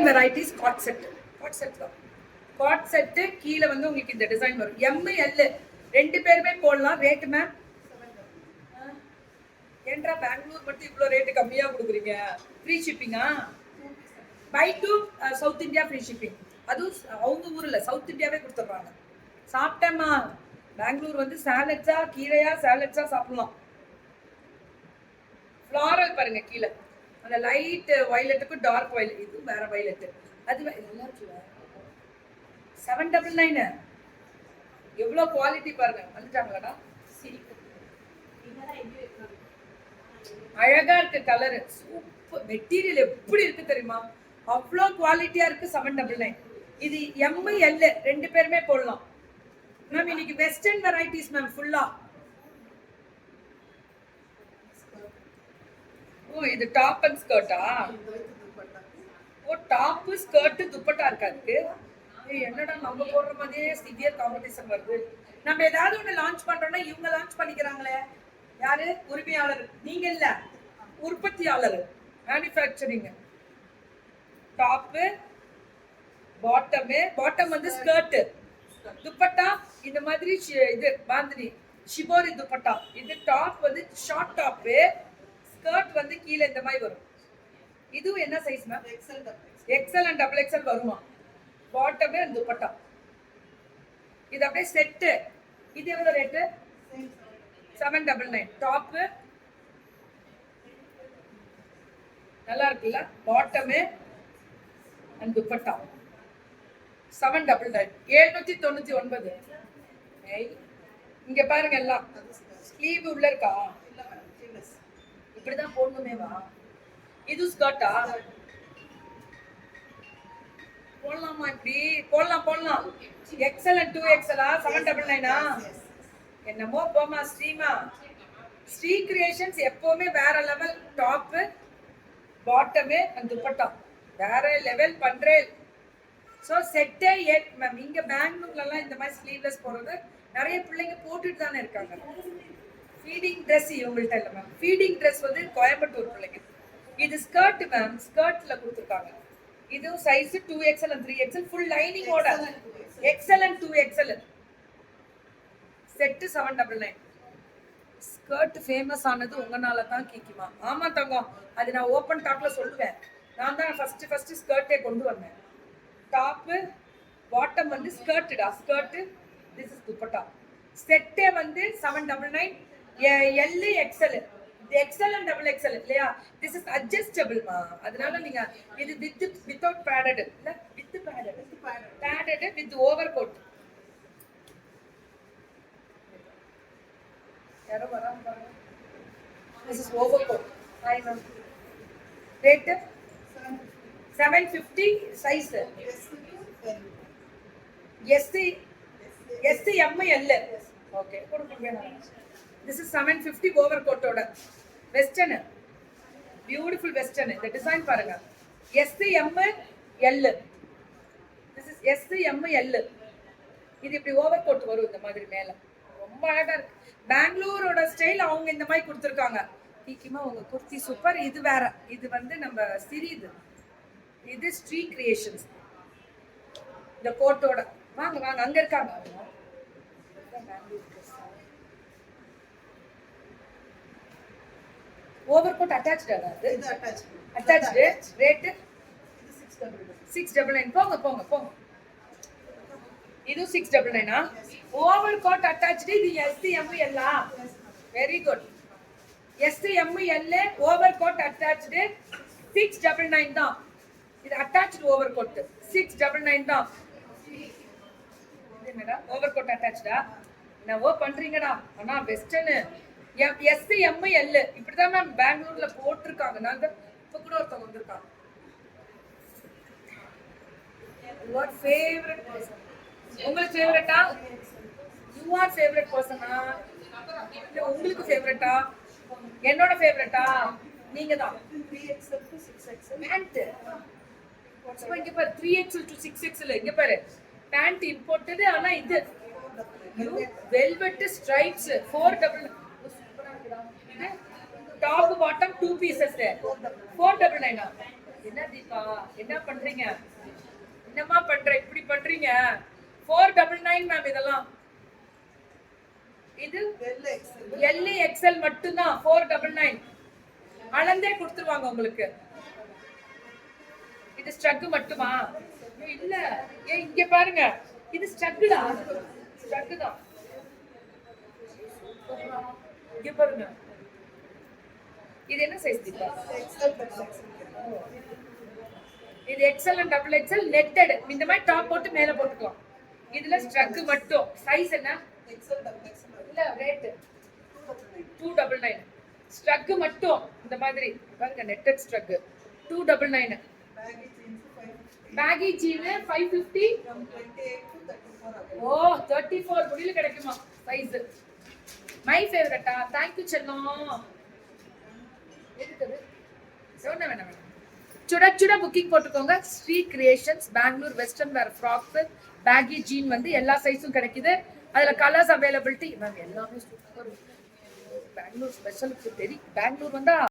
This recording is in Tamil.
Varieties cord set. Cord set தான். காட் செட்டு கீழே வந்து உங்களுக்கு இந்த டிசைன் வரும். எம் எல் ரெண்டு பேருமே போடலாம். ரேட்டு மேம் ஏன்றா பெங்களூர் மட்டும் இவ்வளோ ரேட்டு கம்மியாக கொடுக்குறீங்க? ஃப்ரீ ஷிப்பிங்கா? By to South India free shipping. அதுவும் அவங்க ஊரில் சவுத் இந்தியாவே கொடுத்துட்றாங்க. சாப்பிட்டேம்மா. பெங்களூர் வந்து சாலட்ஸா கீரையா சாலட்ஸா சாப்பிடலாம். ஃப்ளாரல் பாருங்க கீழே அந்த லைட் வயலட்டுக்கும் டார்க் வயலட். இது வேற வயலட்டு. அது நல்லா இருக்குல்ல. 799. எவ்வளோ குவாலிட்டி பாருங்க. வந்துட்டாங்களாடா? அழகா இருக்கு கலரு. சூப்பர் மெட்டீரியல் எப்படி இருக்கு தெரியுமா? அவ்வளோ குவாலிட்டியா இருக்கு. 799. இது எம் எல் ரெண்டு பேருமே போடலாம் மேம். இன்னைக்கு வெஸ்டர்ன் வெரைட்டிஸ் மேம் ஃபுல்லா. ஓ இது டாப் அண்ட் ஸ்கர்ட்டா? ஓ டாப் ஸ்கர்ட் துப்பட்டா இருக்காது. என்னடா நம்ம போடுற மாதிரியே சிவியர் காம்படிஷன் வருது. நம்ம ஏதாவது ஒன்று லான்ச் பண்றோம்னா இவங்க லான்ச் பண்ணிக்கிறாங்களே. யாரு? உரிமையாளர். நீங்க இல்ல, உற்பத்தியாளர், மேனுஃபேக்சரிங். டாப்பு பாட்டம் வந்து ஸ்கர்ட், துப்பட்டா இந்த மாதிரி இது பாந்தினி ஷிபோரி துப்பட்டா. இது டாப் வந்து ஷார்ட் டாப்பு, ஸ்கர்ட் வந்து கீழே இந்த மாதிரி வரும். இதுவும் என்ன size ma'am? XL and double XL வருமா? பாட்டமே அண்ட் துப்பட்டா. இது அப்படியே செட்டு. இது எவ்வளவு ரேட்டு? 799. டாப்பு நல்லா இருக்குல்ல? பாட்டமே அண்ட் துப்பட்டா 799. 799. இங்க பாருங்க எல்லாம் ஸ்லீவ் உள்ள இருக்கா? இப்படிதான் போடணுமேவா? இது ஸ்கர்ட்டா? போடலாமா? இப்படி போடலாம். XL and 2XL 799. என்னமோ போமா ஸ்ரீமா. ஸ்ரீ கிரியேஷன்ஸ் எப்பவுமே வேற லெவல். டாப் பாட்டமே அண்ட் துப்பட்டா வேற லெவல் பண்றேன். ஸோ செட்டே 8 மேம். இங்க பெங்களூர்லாம் இந்த மாதிரி ஸ்லீவ்லெஸ் போடுறது நிறைய பிள்ளைங்க போட்டுட்டு தானே இருக்காங்க. ஃபீடிங் ட்ரெஸ் இவங்கள்ட்ட இல்லை மேம். ஃபீடிங் ட்ரெஸ் வந்து கோயம்புத்தூர் பிள்ளைங்க. இது ஸ்கர்ட் மேம். ஸ்கர்ட்ல கொடுத்துருக்காங்க. இது size 2XL and 3XL full லைனிங்கோட. XL and 2XL set 799. Skirt famous ஆனது உங்களால தான் கீக்கிமா. ஆமா தங்கம், அது நான் ஓப்பன் டாப்ல சொல்லுவேன். நான் தான் ஃபர்ஸ்ட் ஸ்கர்ட்டே கொண்டு வந்தேன். டாப்பு பாட்டம் வந்து ஸ்கர்ட்டுடா. Skirt this is dupatta. செட்டே வந்து 799. L XL. XL and double XL இல்லையா? திஸ் இஸ் அட்ஜஸ்டபிள்மா. அதனால நீங்க இது வித்தவுட் பேடட் இல்ல, with padded with over coat. யாரோ வராம பாருங்க. This is over coat. Hi ma'am. Rate 750. Size S M L. Okay கொடுங்க. This is 750 ஓவர் கோட்டோட வெஸ்டர்ன். Beautiful western. இந்த டிசைன் பாருங்க. SML. This is SML. இது இப்படி ஓவர் கோட் வரும் இந்த மாதிரி மேல. ரொம்ப அழகா இருக்கு. பெங்களூரோட ஸ்டைல் அவங்க இந்த மாதிரி கொடுத்துருக்காங்க. தீக்கிமா உங்க குர்த்தி சூப்பர். இது வேற. இது வந்து நம்ம சிறிது. இது ஸ்ரீ கிரியேஷன்ஸ். இந்த கோட்டோட வாங்க அங்க இருக்காங்க. ஓவர் கோட் அட்டாச்ட் ஆகாது. அட்டாச்ட். ரேட் 699. போங்க. இது 699. Over coat attached. இது SML. Very good. SML over coat attached 699 தான். இது அட்டாச்ட் ஓவர் கோட் 699 தான். என்னடா ஓவர் கோட் அட்டாச்டா? என்னவோ பண்றீங்கடா. ஆனா வெஸ்டர்ன் SML இப்படிதான் மேம் பெங்களூர்ல போட்டிருக்காங்க. நான் இப்ப கூட ஒருத்தவங்க வந்திருக்காங்க. What favorite person? உங்களுக்கு ஃபேவரட்டா? You are favorite personனா? இல்ல உங்களுக்கு ஃபேவரட்டா? என்னோட ஃபேவரட்டா? நீங்க தான். 3XL to 6XL pant. இப்போ இங்க பாரு 3XL to 6XL. இங்க பாரு பேண்ட் இம்போர்ட்டட். ஆனா இது velvet stripes 499. Top bottom 2 pieces 499. என்ன தீபா என்ன பண்றீங்க? என்னம்மா பண்ற இப்படி பண்றீங்க? 499 மேம் இதெல்லாம். இது எல் எக்ஸ்எல் மட்டும்தான் 499. அளந்தே கொடுத்துருவாங்க உங்களுக்கு. இது ஸ்ட்ரக் மட்டுமா? இல்ல ஏ இங்க பாருங்க, இது ஸ்ட்ரக் தான். ஸ்ட்ரக் தான். இங்க பாருங்க, இது என்ன சைஸ் தீபா? இது XL and double XL netted. இந்த மாதிரி டாப் போட்டு மேல போட்டுக்கலாம். இதுல ஸ்ட்ரக் மட்டும். சைஸ் என்ன? இல்ல ரேட் 299. ஸ்ட்ரக் மட்டும் இந்த மாதிரி பாருங்க, நெட்டட் ஸ்ட்ரக் 299. Baggy jean 550. ஓ 34 முடியல கிடைக்குமா சைஸ்? மை ஃபேவரட்டா? थैंक यू செல்லம். எதுக்கு சொன்ன வேணாம் வேணாம். சுட சுட புக்கிங் போட்டுக்கோங்க. Sri creations Bangalore western wear frocks baggy jean வந்து எல்லா சைஸும் கிடைக்குது. அதுல கலர்ஸ் அவைலபிலிட்டி மேம் எல்லாமே சூப்பர். பெங்களூர் ஸ்பெஷல் தெரியும். பெங்களூர் வந்தா